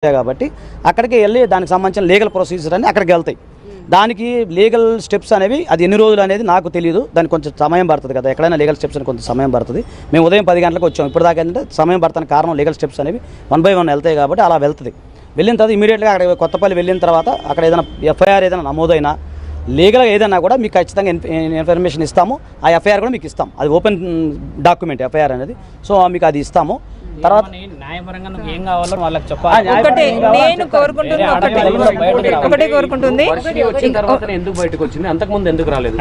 కాబట్టి అక్కడికి వెళ్ళి దానికి సంబంధించిన లీగల్ ప్రొసీజర్ అని అక్కడికి వెళ్తాయి. దానికి లీగల్ స్టెప్స్ అనేవి అది ఎన్ని రోజులు అనేది నాకు తెలియదు. దానికి కొంచెం సమయం పడుతుంది కదా, ఎక్కడైనా లీగల్ స్టెప్స్ అని కొంచెం సమయం పడుతుంది. మేము ఉదయం 10 గంటలకు వచ్చాం, ఇప్పుడు దాకా ఏంటంటే సమయం పడుతున్న కారణం లీగల్ స్టెప్స్ అనేవి 1 by 1 వెళ్తాయి కాబట్టి అలా వెళ్తుంది. వెళ్ళిన తర్వాత ఇమీడియట్గా అక్కడ కొత్తపల్లి వెళ్ళిన తర్వాత అక్కడ ఏదైనా ఎఫ్ఐఆర్ ఏదైనా నమోదైనా లీగల్గా ఏదైనా కూడా మీకు ఖచ్చితంగా ఇన్ఫర్మేషన్ ఇస్తాము. ఆ ఎఫ్ఐఆర్ కూడా మీకు ఇస్తాం, అది ఓపెన్ డాక్యుమెంట్ ఎఫ్ఐఆర్ అనేది. సో మీకు అది ఇస్తాము. తర్వాత ఎందుకు బయటకు వచ్చింది, అంతకుముందు ఎందుకు రాలేదు?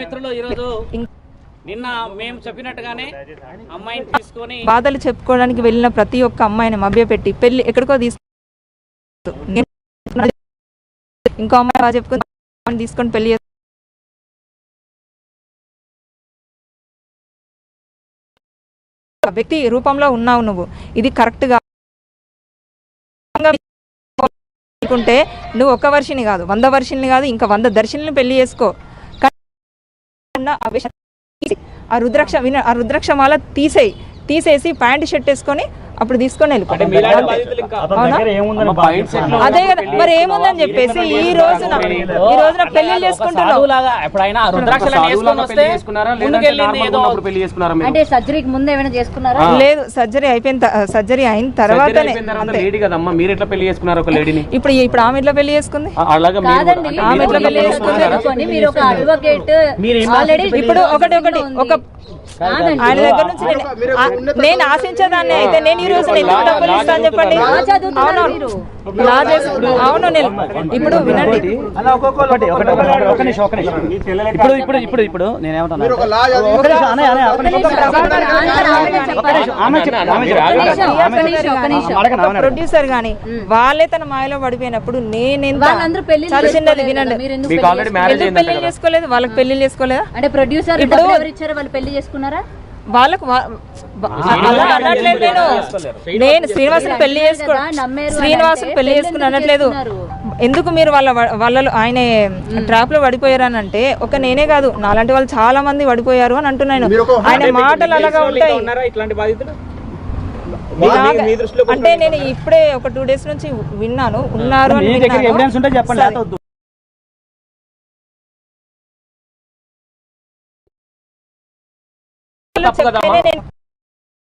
మిత్రులు ఈరోజు నిన్న మేము చెప్పినట్టుగానే అమ్మాయిని తీసుకొని బాధలు చెప్పుకోవడానికి వెళ్ళిన ప్రతి ఒక్క అమ్మాయిని మభ్యపెట్టి పెళ్లి ఎక్కడికో ఇంకో అమ్మాయి బాగా చెప్పుకొని తీసుకొని పెళ్లి వ్యక్తి రూపంలో ఉన్నావు నువ్వు. ఇది కరెక్ట్ గా అనుకుంటే నువ్వు 1 వర్షిని కాదు, 100 వర్షిని కాదు, ఇంకా 100 దర్శిని పెళ్లి చేసుకో. ఆ రుద్రాక్షమాల తీసేసి ప్యాంట్ షర్ట్ వేసుకొని అప్పుడు తీసుకొని వెళ్ళిపోతాం. అదే కదా, మరి ఏముందని చెప్పేసి ఈ రోజున పెళ్లి చేసుకుంటున్నావు. లేదు, సర్జరీ అయిన తర్వాతనే. ఇప్పుడు ఆమె ఇట్లా పెళ్లి చేసుకుంది, ఆమె ఇట్లా పెళ్లి చేసుకుంది. ఇప్పుడు ఒక ఆయన దగ్గర నుంచి నేను ఆశించేదాన్ని అయితే నేను ఈ రోజు ఎందుకు డబ్బులు ఇస్తాను చెప్పండి? అవును, నేను ఇప్పుడు వినండి, ఇప్పుడు నేనేమంటాను, ప్రొడ్యూసర్ గాని వాళ్ళే తన మాయలో పడిపోయినప్పుడు నేనెంత చిన్నది వినండి. పెళ్లి చేసుకోలేదు, వాళ్ళకి పెళ్లి చేసుకోలేదా? అంటే ప్రొడ్యూసర్ ఇప్పుడు వాళ్ళు పెళ్లి చేసుకున్నారా? వాళ్ళకు అలా అనట్లేదు. నేను శ్రీనివాసుని పెళ్లి చేసుకుని అనట్లేదు. ఎందుకు మీరు వాళ్ళలో ఆయన ట్రాప్ లో పడిపోయారు అని అంటే, ఒక నేనే కాదు నాలాంటి వాళ్ళు చాలా మంది పడిపోయారు అని అంటున్నాను. ఆయన మాటలు అలాగా ఉంటాయి. అంటే నేను ఇప్పుడే ఒక 2 days నుంచి విన్నాను, ఉన్నారు అని.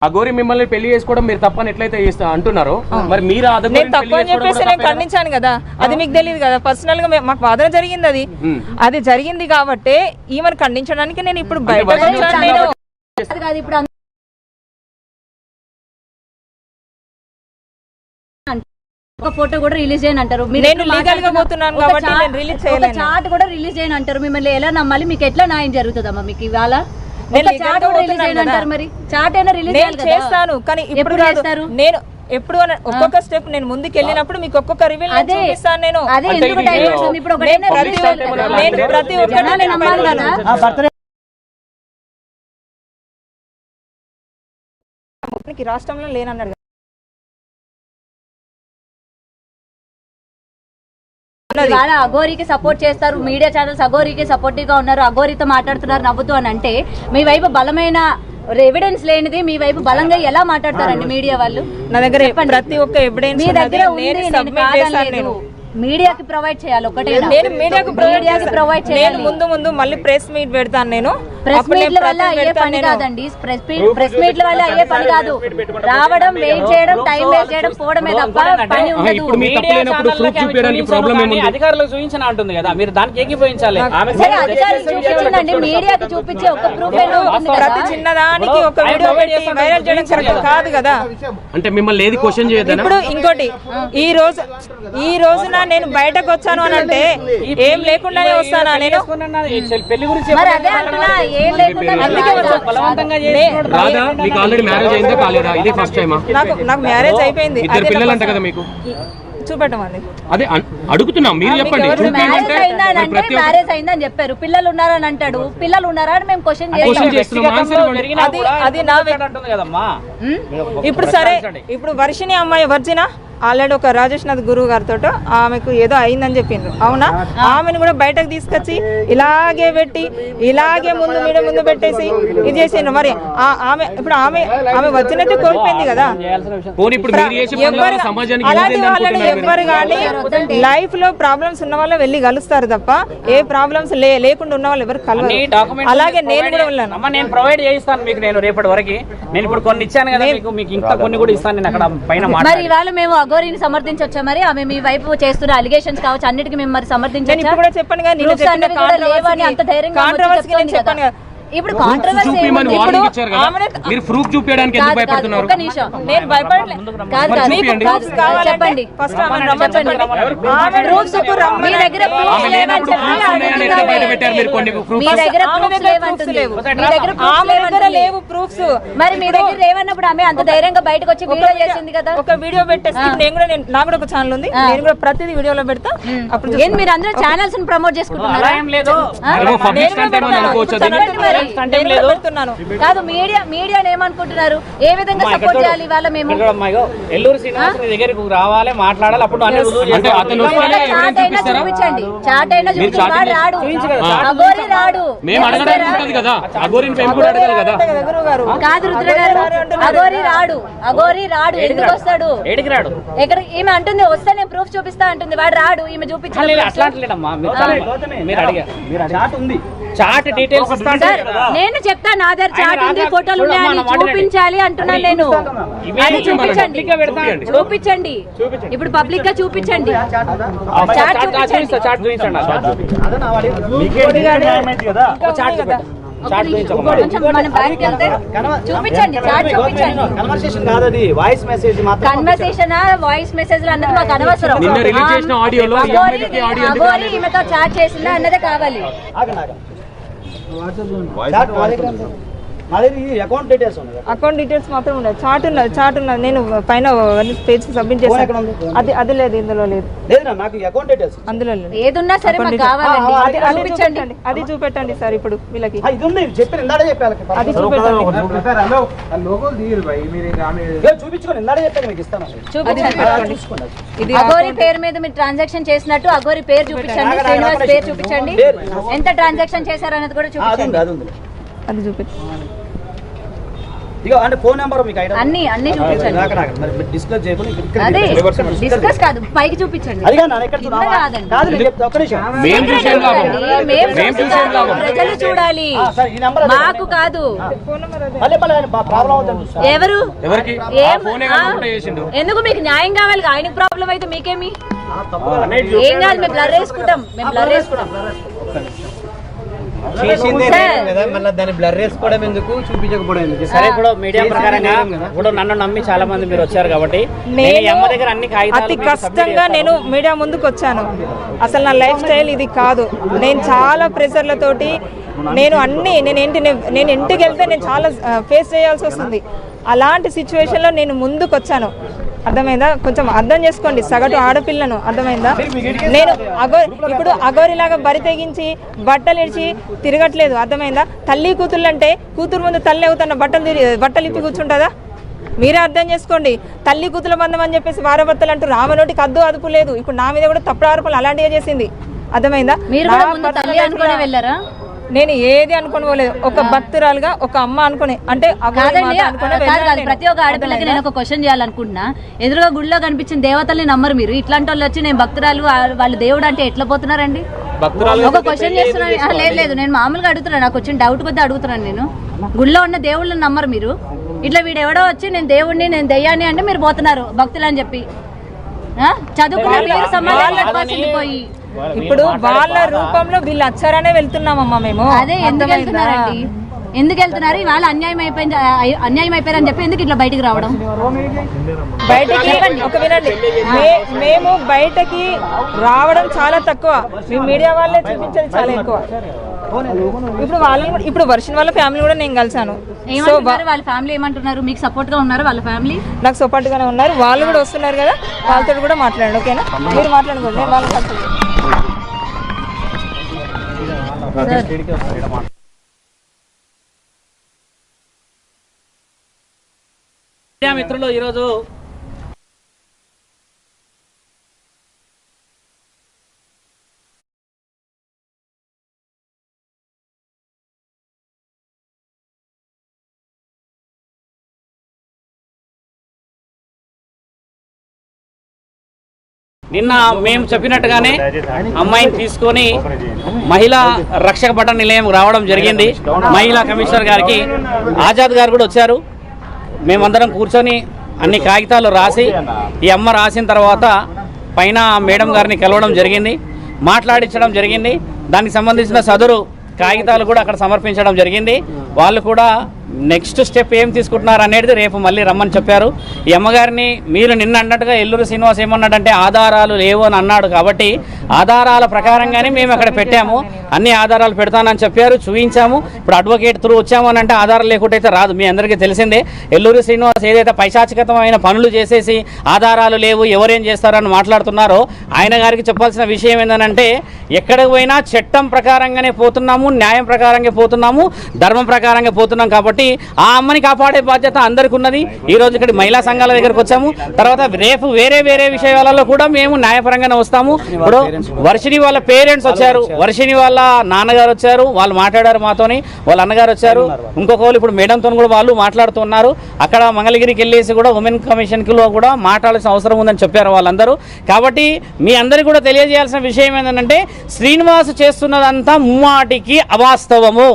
అఘోరి మిమ్మల్ని పెళ్లి చేసుకోవడం మీరు తప్పని ఎట్లయితే అంటున్నారో, మరి మీరు తప్పని చెప్పేసి నేను ఖండించాను కదా, అది మీకు తెలియదు కదా. పర్సనల్ గా మాకు వాదన జరిగింది, అది జరిగింది కాబట్టి ఈమెను ఖండించడానికి నేను ఇప్పుడు బయటకు వచ్చాను. ఒక ఫోటో కూడా రిలీజ్ చేయని అంటారు, నేను లీగల్ గా పోతున్నాను కాబట్టి నేను రిలీజ్ చేయలేను. చాట్ కూడా రిలీజ్ చేయని అంటారు, మిమ్మల్ని ఎలా నమ్మాలి? మీకు ఎట్లా న్యాయం జరుగుతుందమ్మా? మీకు ఇవాళ చేస్తాను కానీ ఇప్పుడు చేస్తారు. నేను ఎప్పుడు ఒక్కొక్క స్టెప్ నేను ముందుకు వెళ్ళినప్పుడు మీకు ఒక్కొక్క రివీల్ చూపిస్తాను. నేను ప్రతి ఒక్కరికి రాష్ట్రంలో లేనన్నాడు. అఘోరికి సపోర్ట్ చేస్తారు, మీడియా ఛానల్స్ అఘోరికి సపోర్టివ్ గా ఉన్నారు, అఘోరితో మాట్లాడుతున్నారు నవ్వుతూ అని అంటే, మీ వైపు బలమైన ఎవిడెన్స్ లేనిది మీ వైపు బలంగా ఎలా మాట్లాడతారండి మీడియా వాళ్ళు? నా దగ్గర ప్రతి ఒక్క ఎవిడెన్స్ మీ దగ్గర ఉంది, మీడియాకి ప్రొవైడ్ చేయాలి. ఒకటే నేను మీడియాకి ప్రొవైడ్ చేయాలి. ముందు మళ్ళీ ప్రెస్ మీట్ పెడతాను. నేను ప్రెస్ మీట్ల వల్ల అయ్యే పని కాదండి, ప్రెస్ మీట్ల వల్ల అయ్యే పని కాదు. రావడం, వెయిట్ చేయడం, టైం వేస్ట్ చేయడం, పోవడమే తప్ప పని ఉండదు. అధికారులకు చూపించిన అంటుంది కదా, మీరు దానికి ఏకీభవించాలి. అధికారులు చూపించిందండి, మీడియాకి చూపించే ఒక ప్రూఫ్ ప్రతి చిన్నదానికి ఒక వీడియో పెట్టి వైరల్ చేయడం కరెక్ట్ కాదు కదా. అంటే మిమ్మల్ని ఏది క్వశ్చన్ చేయదు. ఇప్పుడు ఇంకోటి, ఈ రోజున నేను బయటకు వచ్చాను అని అంటే ఏం లేకుండానే వస్తానా? నేను పెళ్లి గురించి నాకు మ్యారేజ్ అయిపోయింది. చూపెట్టమండి. అదే అడుగుతున్నాం, మీరు చెప్పండి. మ్యారేజ్ అయిందా అని అంటే మ్యారేజ్ అయిందని చెప్పారు, పిల్లలు ఉన్నారని అంటాడు, పిల్లలు ఉన్నారా అని మేము క్వశ్చన్ అది నా అంటుంది కదమ్మా. ఇప్పుడు సరే, ఇప్పుడు వర్షిణి అమ్మాయి వర్జిన ఆల్రెడీ ఒక రాజేష్నాథ్ గురువు గారితో ఆమెకు ఏదో అయిందని చెప్పిండ్రు, అవునా? ఆమెను కూడా బయటకు తీసుకొచ్చి ఇలాగే పెట్టి ఇలాగే ముందు పెట్టేసి ఇది చేసిండ్రు. మరి ఆమె ఇప్పుడు ఆమె వచ్చినట్టు కోల్పోయింది కదా. అలాంటి వాళ్ళని ఎవ్వరు కానీ లైఫ్ లో ప్రాబ్లమ్స్ ఉన్న వాళ్ళు వెళ్ళి కలుస్తారు తప్ప ఏ ప్రాబ్లమ్స్ లేకుండా ఉన్న వాళ్ళు ఎవరు కలవరు. అలాగే నేను కూడా వెళ్ళాను. నేను ప్రొవైడ్ చేయిస్తాను మీకు, నేను రేపటి వరకు. నేను ఇప్పుడు కొన్ని ఇచ్చాను కదా మీకు ఇంకా కొన్ని కూడా ఇస్తాను నేను అక్కడ పైన. మరి ఇవాళ మేము అఘోరిని సమర్థించొచ్చా? మరి ఆమె మీ వైపు చేస్తున్న అలిగేషన్స్ కావచ్చు, అన్నిటికీ మేము మరి సమర్థించొచ్చా? ఇప్పుడు కూడా చెప్పాను కదా, అంత ధైర్యంగా ఇప్పుడు కాంట్రవర్సీ మీరు ప్రూఫ్ చూపించడానికి ఎందుకు భయపడుతున్నారు? ఒక్క నిమిషం, నేను భయపడలేదు. చెప్పండి ఫస్ట్ మీ దగ్గర లేవు ప్రూఫ్స్. మరి మీ దగ్గర లేవన్నప్పుడు ఆమె అంత ధైర్యంగా బయటకు వచ్చి వీడియో చేసింది కదా. ఒక వీడియో పెట్టేసి నేను కూడా నాకు కూడా ఒక ఛానల్ ఉంది, నేను కూడా ప్రతిదీ వీడియోలో పెడతా. అప్పుడు ఏం మీరు అందరూ ఛానల్స్ ని ప్రమోట్ చేసుకుంటున్నారా? కాదు, మీడియా ఏమనుకుంటున్నారు, ఏ విధంగా సపోర్ట్ చేయాలి ఇవాళ మేము? ఎల్లూరు శ్రీనివాస్ దగ్గరికి రావాలి, మాట్లాడాలి, అప్పుడు చూపించండి, చాట్ అయినా చూపించండి. రాడు అఘోరి రాడు కాదు రుద్ర గారు, అఘోరి రాడు ఎందుకు వస్తాడు? ఎక్కడ ఈమె అంటుంది వస్తే నేను ప్రూఫ్ చూపిస్తా అంటుంది, వాడు రాడు, ఈమె చూపించాలి. చాట్ డీటెయిల్స్ నేను చెప్తా, నా దగ్గర చాట్ ఉంది, ఫోటోలు ఉన్నాయని చూపించాలి అంటున్నాను నేను. అది చూపించండి ఇప్పుడు పబ్లిక్ గా చూపించండి. చాట్ చూపించండి, చాట్ చూపించండి. కన్వర్సేషన్ వాయిస్ మెసేజ్ అన్నది మాకు అనవసరం. అఘోరి ఈమెతో చాట్ చేసిందా అన్నదే కావాలి. అకౌంట్ డీటెయిల్స్ మాత్రం ఉన్నది, చాట్ ఉన్నది. నేను పైన పేజ్ సబ్మిట్ చేశాను, అది లేదు, ఇందులో లేదు, అందులో లేదు. ఏదున్నా సరే మాకు కావాలండి, అది చూపెట్టండి సార్. ఇప్పుడు వీళ్ళకి అది చూపెట్టండి. ఇది అఘోరి పేరు మీద మీరు ట్రాన్సాక్షన్ చేసినట్టు అఘోరి పేరు చూపించండి, శ్రీనివాస్ పేరు చూపించండి, ఎంత ట్రాన్సాక్షన్ చేశారనేది కూడా చూపించండి. అది చూపించండి. అంటే ఫోన్ నెంబర్ మీకు అన్ని చూపించండి. అదే డిస్కస్ కాదు, పైకి చూపించండి. ప్రజలు చూడాలి, మాకు కాదు. ఎవరు ఎందుకు మీకు న్యాయం కావాలి? ఆయనకు ప్రాబ్లం అయితే మీకేమి ఏం కాదు, మేము బ్లర్ వేసుకుంటాం. సరే, ఇప్పుడు మీడియా ప్రకారంగా ఇప్పుడు నన్ను నమ్మి చాలా మంది మీరు వచ్చారు కాబట్టి అతి కష్టంగా నేను మీడియా ముందుకు వచ్చాను. అసలు నా లైఫ్ స్టైల్ ఇది కాదు. నేను చాలా ప్రెషర్లతోటి నేను ఇంటికి వెళ్తే నేను చాలా ఫేస్ చేయాల్సి వస్తుంది. అలాంటి సిచ్యువేషన్లో నేను ముందుకు వచ్చాను. అర్థమైందా? కొంచెం అర్థం చేసుకోండి, సగటు ఆడపిల్లను. అర్థమైందా? నేను ఇప్పుడు అఘోరిలాగా బరి తెగించి బట్టలు ఇడిచి తిరగట్లేదు. అర్థమైందా? తల్లి కూతుళ్ళు అంటే కూతురు ముందు తల్లి అవుతున్న బట్టలు ఇప్పి కూర్చుంటుందా? మీరే అర్థం చేసుకోండి. తల్లి కూతుల బంధం అని చెప్పేసి వారభర్తలు అంటూ రామనోటికి అదుపు లేదు. ఇప్పుడు నా మీద కూడా తప్పుడు ఆరోపణలు అలాంటివే చేసింది. అర్థమైందా? నేను ఏది అనుకుని పోలేదు. ఒక భక్తురాలుగా, ఒక అమ్మ అనుకుని, అంటే ప్రతి ఒక్క ఆడపిల్లకి నేను ఒక క్వశ్చన్ చేయాలనుకుంటున్నా. ఎదురుగా గుడిలో కనిపించిన దేవతల్ని నమ్మరు మీరు. ఇట్లాంటి వాళ్ళు వచ్చి నేను భక్తురాలు, వాళ్ళు దేవుడు అంటే ఎట్లా పోతున్నారండి? ఒక క్వశ్చన్ చేస్తున్నాను. లేదు, నేను మామూలుగా అడుగుతున్నాను, నాకు వచ్చిన డౌట్ కొద్ది అడుగుతున్నాను. నేను గుడిలో ఉన్న దేవుళ్ళని నమ్మరు మీరు. ఇట్లా వీడెవడో వచ్చి నేను దేవుడిని, నేను దెయ్యాన్ని అంటే మీరు పోతున్నారు భక్తులు అని చెప్పి. చదువుకున్న మీరు సమాజం పోయి ఇప్పుడు వాళ్ళ రూపంలో వీళ్ళు వచ్చారనే వెళ్తున్నామమ్మా మేము. అదే ఎందుకు వెళ్తున్నారండి? ఎందుకు వెళ్తున్నారు? ఇవాళ అన్యాయం అయిపోయారని చెప్పి ఎందుకు ఇట్లా బయటికి రావడం? మేము బయటకి రావడం చాలా తక్కువ, మీ మీడియా వాళ్ళే చూపించేది చాలా ఎక్కువ. ఇప్పుడు వాళ్ళని కూడా ఇప్పుడు వర్షం వాళ్ళ ఫ్యామిలీ కూడా నేను కలిసాను. సో ఏమంటున్నారు వాళ్ళ ఫ్యామిలీ ఏమంటున్నారు? మీకు సపోర్ట్ గా ఉన్నారు వాళ్ళ ఫ్యామిలీ? నాకు సపోర్ట్ గానే ఉన్నారు. వాళ్ళు కూడా వస్తున్నారు కదా, వాళ్ళతో కూడా మాట్లాడండి. ఓకేనా, మీరు మాట్లాడుకోండి, నేను వాళ్ళని కలుస్తాను. మిత్రులు ఈరోజు నిన్న మేము చెప్పినట్టుగానే అమ్మాయిని తీసుకొని మహిళా రక్షక భటన నిలయం రావడం జరిగింది. మహిళా కమిషనర్ గారికి ఆజాద్ గారు కూడా వచ్చారు. మేమందరం కూర్చొని అన్ని కాగితాలు రాసి ఈ అమ్మ రాసిన తర్వాత పైన మేడం గారిని కలవడం జరిగింది, మాట్లాడించడం జరిగింది. దానికి సంబంధించిన సదరు కాగితాలు కూడా అక్కడ సమర్పించడం జరిగింది. వాళ్ళు కూడా నెక్స్ట్ స్టెప్ ఏం తీసుకుంటున్నారు అనేది రేపు మళ్ళీ రమ్మని చెప్పారు. ఈ అమ్మగారిని మీరు నిన్న అన్నట్టుగా ఎల్లూరు శ్రీనివాస్ ఏమన్నాడంటే ఆధారాలు లేవు అని అన్నాడు. కాబట్టి ఆధారాల ప్రకారంగానే మేము అక్కడ పెట్టాము, అన్ని ఆధారాలు పెడతానని చెప్పారు, చూపించాము. ఇప్పుడు అడ్వకేట్ త్రూ వచ్చాము అని అంటే ఆధారం లేకుంటే అయితే రాదు. మీ అందరికీ తెలిసిందే ఎల్లూరు శ్రీనివాస్ ఏదైతే పైశాచికతమైన పనులు చేసేసి ఆధారాలు లేవు ఎవరేం చేస్తారని మాట్లాడుతున్నారో ఆయన గారికి చెప్పాల్సిన విషయం ఏంటంటే ఎక్కడికి పోయినా చట్టం ప్రకారంగానే పోతున్నాము, న్యాయం ప్రకారంగా పోతున్నాము, ధర్మం ప్రకారంగా పోతున్నాం. కాబట్టి ఆ అమ్మని కాపాడే బాధ్యత అందరికీ ఉన్నది. ఈ రోజు ఇక్కడ మహిళా సంఘాల దగ్గరకు వచ్చాము. తర్వాత రేపు వేరే వేరే విషయాలలో కూడా మేము న్యాయపరంగానే వస్తాము. ఇప్పుడు వర్షిణి వాళ్ళ పేరెంట్స్ వచ్చారు, వర్షిణి వాళ్ళ నాన్నగారు వచ్చారు, వాళ్ళు మాట్లాడారు మాతోని, వాళ్ళ అన్నగారు వచ్చారు, ఇంకొకరు ఇప్పుడు మేడంతో కూడా వాళ్ళు మాట్లాడుతున్నారు. అక్కడ మంగళగిరికి వెళ్ళేసి కూడా ఉమెన్ కమిషన్కి కూడా మాట్లాడాల్సిన అవసరం ఉందని చెప్పారు వాళ్ళందరూ. కాబట్టి మీ అందరికీ కూడా తెలియజేయాల్సిన విషయం ఏంటంటే శ్రీనివాస్ చేస్తున్నదంతా ముమ్మాటికి అవాస్తవము.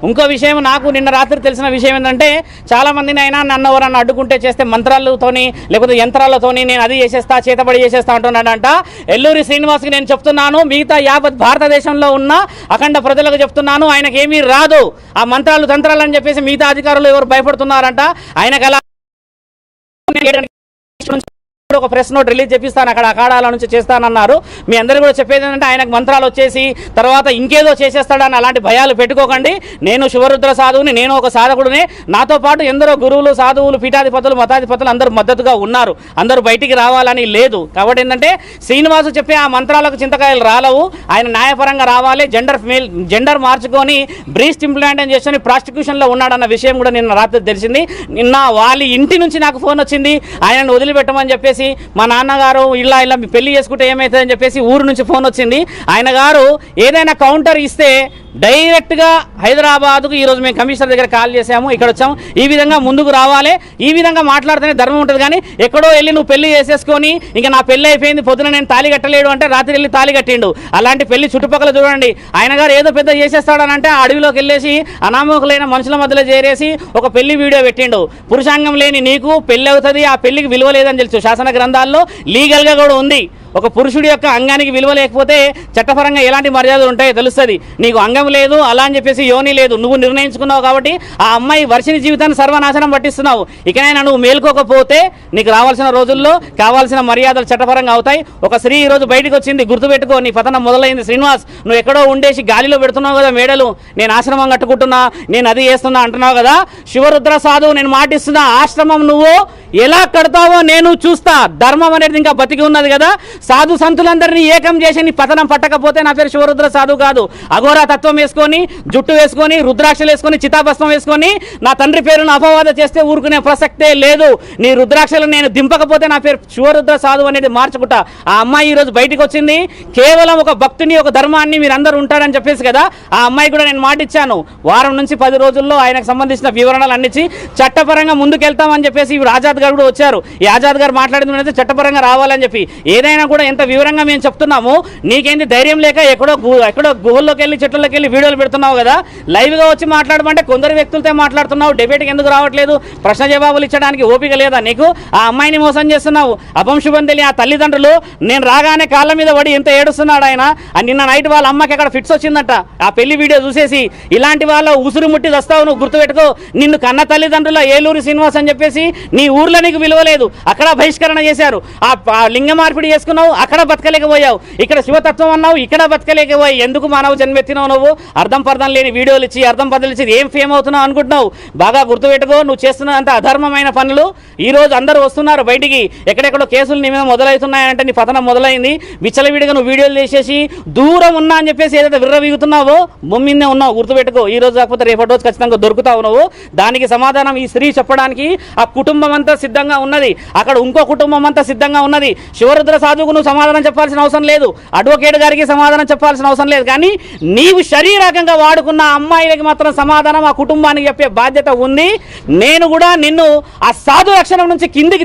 ఇంకో విషయం నాకు నిన్న రాత్రి తెలిసిన విషయం ఏంటంటే చాలామందిని అయినా నన్ను ఎవరన్నా అడ్డుకుంటే చేస్తే మంత్రాలతోని లేకపోతే యంత్రాలతోని నేను అది చేసేస్తా చేతబడి చేసేస్తా అంటున్నాడంట. ఎల్లూరి శ్రీనివాస్కి నేను చెప్తున్నాను, మిగతా యావత్ భారతదేశంలో ఉన్న అఖండ ప్రజలకు చెప్తున్నాను, ఆయనకి ఏమీ రాదు. ఆ మంత్రాలు తంత్రాలు అని చెప్పేసి మిగతా అధికారులు ఎవరు భయపడుతున్నారంట. ఆయనకు అలా ఒక ప్రెస్ నోట్ రిలీజ్ చేపిస్తాను, అక్కడ అఖాడాల నుంచి చేస్తానన్నారు. మీ అందరూ కూడా చెప్పేది ఏంటంటే ఆయనకు మంత్రాలు వచ్చేసి తర్వాత ఇంకేదో చేసేస్తాడని అలాంటి భయాలు పెట్టుకోకండి. నేను శివరుద్ర సాధువుని, నేను ఒక సాధకుడిని, నాతో పాటు ఎందరో గురువులు సాధువులు పీఠాధిపతులు మతాధిపతులు అందరూ మద్దతుగా ఉన్నారు. అందరూ బయటికి రావాలని లేదు. కాబట్టి ఏంటంటే శ్రీనివాసు చెప్పే ఆ మంత్రాలకు చింతకాయలు రాలవు. ఆయన న్యాయపరంగా రావాలి. జెండర్ మార్చుకొని బ్రీస్ట్ ఇంప్లాంటేషన్ చేసుకొని ప్రాస్టిట్యూషన్లో ఉన్నాడన్న విషయం కూడా నిన్న రాత్రి తెలిసింది. నిన్న వాళ్ళ ఇంటి నుంచి నాకు ఫోన్ వచ్చింది, ఆయనను వదిలిపెట్టమని చెప్పేసి. మా నాన్నగారు ఇలా పెళ్లి చేసుకుంటే ఏమవుతుందని చెప్పేసి ఊరు నుంచి ఫోన్ వచ్చింది. ఆయన గారు ఏదైనా కౌంటర్ ఇస్తే డైరెక్ట్గా హైదరాబాద్కు ఈరోజు మేము కమిషనర్ దగ్గర కాల్ చేసాము, ఇక్కడ వచ్చాము. ఈ విధంగా ముందుకు రావాలి, ఈ విధంగా మాట్లాడితేనే ధర్మం ఉంటుంది. కానీ ఎక్కడో వెళ్ళి నువ్వు పెళ్లి చేసేసుకొని ఇంకా నా పెళ్లి అయిపోయింది, పొద్దున నేను తాళి కట్టలేడు అంటే రాత్రి వెళ్ళి తాళి కట్టిండు. అలాంటి పెళ్లి చుట్టుపక్కల చూడండి. ఆయన గారు ఏదో పెద్ద చేసేస్తాడని అంటే అడవిలోకి వెళ్ళేసి అనామకులైన మనుషుల మధ్యలో చేరేసి ఒక పెళ్లి వీడియో పెట్టిండు. పురుషాంగం లేని నీకు పెళ్లి అవుతుంది, ఆ పెళ్లికి విలువ లేదని తెలుసు. శాసన గ్రంథాల్లో లీగల్గా కూడా ఉంది. ఒక పురుషుడి యొక్క అంగానికి విలువ లేకపోతే చట్టపరంగా ఎలాంటి మర్యాదలు ఉంటాయో తెలుస్తుంది. నీకు అంగం లేదు అలా అని చెప్పేసి యోని లేదు, నువ్వు నిర్ణయించుకున్నావు. కాబట్టి ఆ అమ్మాయి వర్షిని జీవితాన్ని సర్వనాశనం పట్టిస్తున్నావు. ఇకనైనా నువ్వు మేల్కోకపోతే నీకు రావాల్సిన రోజుల్లో కావాల్సిన మర్యాదలు చట్టపరంగా అవుతాయి. ఒక స్త్రీ ఈ రోజు బయటకు వచ్చింది, గుర్తుపెట్టుకో, నీ పతనం మొదలైంది. శ్రీనివాస్, నువ్వు ఎక్కడో ఉండేసి గాలిలో పెడుతున్నావు కదా మేడలు, నేను ఆశ్రమం కట్టుకుంటున్నా, నేను అది చేస్తున్నా అంటున్నావు కదా. శివరుద్ర సాధువు నేను మాటిస్తున్నా, ఆశ్రమం నువ్వు ఎలా కడతావో నేను చూస్తా. ధర్మం అనేది ఇంకా బతికి ఉన్నది కదా. సాధు సంతులందరినీ ఏకం చేసి నీ పతనం పట్టకపోతే నా పేరు శివరుద్ర సాధు కాదు. అఘోరా తత్వం వేసుకొని, జుట్టు వేసుకొని, రుద్రాక్షలు వేసుకొని, చితాభస్మం వేసుకొని నా తండ్రి పేరును అపవాద చేస్తే ఊరుకునే ప్రసక్తే లేదు. నీ రుద్రాక్షలు నేను దింపకపోతే నా పేరు శివరుద్ర సాధు అనేది మార్చుకుంటా. ఆ అమ్మాయి ఈరోజు బయటకు వచ్చింది, కేవలం ఒక భక్తుని, ఒక ధర్మాన్ని మీరందరూ ఉంటారని చెప్పేసి కదా. ఆ అమ్మాయి కూడా నేను మాటిచ్చాను, వారం నుంచి 10 రోజుల్లో ఆయనకు సంబంధించిన వివరణలు అన్నిచ్చి చట్టపరంగా ముందుకెళ్తామని చెప్పేసి ఆజాద్ గారు కూడా వచ్చారు. ఈ ఆజాద్ గారు మాట్లాడింది చట్టపరంగా రావాలని చెప్పి. ఏదైనా కూడా ఎంత వివరంగా మేము చెప్తున్నాము, నీకేంటి ధైర్యం లేక ఎక్కడో గుహల్లోకి వెళ్ళి చెట్లలోకి వెళ్ళి వీడియోలు పెడుతున్నావు కదా. లైవ్గా వచ్చి మాట్లాడమంటే కొందరు వ్యక్తులతో మాట్లాడుతున్నావు, డిబేట్కి ఎందుకు రావట్లేదు, ప్రశ్న జవాబులు ఇచ్చడానికి ఓపిక లేదా నీకు? ఆ అమ్మాయిని మోసం చేస్తున్నావు. అపంశుభం తెలియ ఆ తల్లిదండ్రులు నేను రాగానే కాళ్ళ మీద పడి ఎంత ఏడుస్తున్నాడు ఆయన. నిన్న నైట్ వాళ్ళ అమ్మకి అక్కడ ఫిట్స్ వచ్చిందట ఆ పెళ్లి వీడియో చూసేసి. ఇలాంటి వాళ్ళ ఉసురు ముట్టి వస్తావు నువ్వు, గుర్తుపెట్టుకో. నిన్ను కన్న తల్లిదండ్రుల ఏలూరు శ్రీనివాస్ అని చెప్పేసి నీ ఊర్లో నీకు విలువ లేదు, అక్కడ బహిష్కరణ చేశారు. ఆ లింగ మార్పిడి చేసుకున్నావు, అన్నావు, అక్కడ బతకలేకపోయావు. ఇక్కడ శివతత్వం అన్నావు, ఇక్కడ బతకలేకపోయావు. ఎందుకు మానవ జన్మెత్తినావు నువ్వు? అర్థం పర్థం లేని వీడియోలు ఇచ్చి అర్థం పర్థం ఇచ్చి ఏం ఫేమ్ అవుతున్నావు అనుకుంటున్నావు? బాగా గుర్తుపెట్టుకో, నువ్వు చేస్తున్న అంత అధర్మమైన పనులు. ఈ రోజు అందరూ వస్తున్నారు బయటికి, ఎక్కడెక్కడో కేసులు నీ మీద మొదలవుతున్నాయంటే నీ పతనం మొదలైంది. విచ్చలవిడిగా నువ్వు వీడియోలు చేసేసి దూరం ఉన్నా అని చెప్పేసి ఏదైతే విర్రవీగుతున్నావో భూమినే ఉన్నావు. గుర్తుపెట్టుకో, ఈ రోజు కాకపోతే రేపటి రోజు ఖచ్చితంగా దొరుకుతావు నువ్వు. దానికి సమాధానం ఈ స్త్రీ చెప్పడానికి ఆ కుటుంబం అంతా సిద్ధంగా ఉన్నది, అక్కడ ఇంకో కుటుంబం అంతా సిద్ధంగా ఉన్నది. శివరుద్ర సాధువుకు నువ్వు సమాధానం చెప్పాల్సిన అవసరం లేదు, అడ్వకేట్ గారికి సమాధానం చెప్పాల్సిన అవసరం లేదు. కానీ నీవు శరీరకంగా వాడుకున్న అమ్మాయిలకి మాత్రం సమాధానం ఆ కుటుంబానికి చెప్పే బాధ్యత ఉంది. నేను కూడా నిన్ను ఆ సాధు లక్షణం నుంచి కిందికి